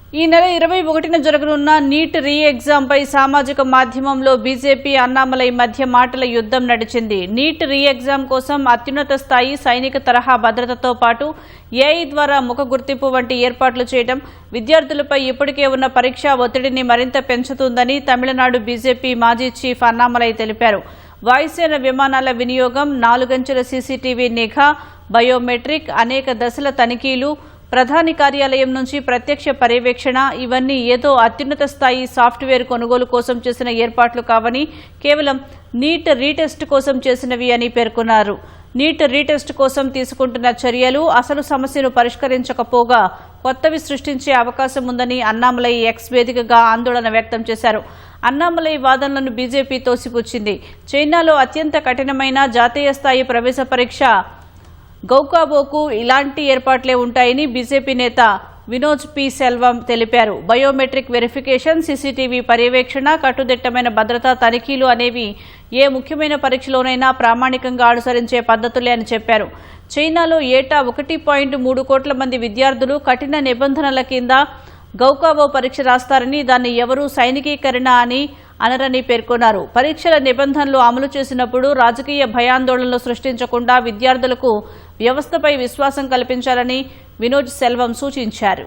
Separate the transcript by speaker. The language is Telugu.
Speaker 1: ఈ నెల 21న జరగనున్న నీట్ రీ ఎగ్జామ్ పై సామాజిక మాధ్యమంలో బీజేపీ అన్నామలై మధ్య మాటల యుద్ధం నడిచింది. నీట్ రీ ఎగ్జామ్ కోసం అత్యున్నత స్థాయి సైనిక తరహా భద్రతతో పాటు ఏఐ ద్వారా ముఖ గుర్తింపు వంటి ఏర్పాట్లు చేయడం విద్యార్థులపై ఇప్పటికే ఉన్న పరీక్షా ఒత్తిడిని మరింత పెంచుతుందని తమిళనాడు బీజేపీ మాజీ చీఫ్ అన్నామలై తెలిపారు. వాయుసేన విమానాల వినియోగం, 4 అంచెల సీసీటీవీ నిఘా, బయోమెట్రిక్, అనేక దశల తనిఖీలు, ప్రధాని కార్యాలయం నుంచి ప్రత్యక్ష పర్యవేక్షణ ఇవన్నీ ఏదో అత్యున్నత స్థాయి సాఫ్ట్వేర్ కొనుగోలు కోసం చేసిన ఏర్పాట్లు కావని, కేవలం నీట్ రీటెస్ట్ కోసం చేసినవి అని పేర్కొన్నారు. నీట్ రీటెస్ట్ కోసం తీసుకుంటున్న చర్యలు అసలు సమస్యను పరిష్కరించకపోగా కొత్తవి సృష్టించే అవకాశం ఉందని అన్నామలై ఎక్స్ వేదికగా ఆందోళన వ్యక్తం చేశారు. అన్నామలై వాదనలను బీజేపీ తోసిపుచ్చింది. చైనాలో అత్యంత కఠినమైన జాతీయ స్థాయి ప్రవేశ పరీక్ష గౌకాబోకు ఇలాంటి ఏర్పాట్లే ఉంటాయని బీజేపీ నేత వినోద్ పి సెల్వం తెలిపారు. బయోమెట్రిక్ వెరిఫికేషన్, సీసీటీవీ పర్యవేక్షణ, కట్టుదిట్టమైన భద్రతా తనిఖీలు అనేవి ఏ ముఖ్యమైన పరీక్షలోనైనా ప్రామాణికంగా అనుసరించే పద్ధతులే అని చెప్పారు. చైనాలో ఏటా 1.3 కోట్ల మంది విద్యార్థులు కఠిన నిబంధనల కింద గౌకాబో పరీక్ష రాస్తారని, దాన్ని ఎవరూ సైనికీకరణ అని అనరని పేర్కొన్నారు. పరీక్షల నిబంధనలు అమలు చేసినప్పుడు రాజకీయ భయాందోళనలు సృష్టించకుండా విద్యార్థులకు వ్యవస్థపై విశ్వాసం కల్పించాలని వినోద్ సెల్వం సూచించారు.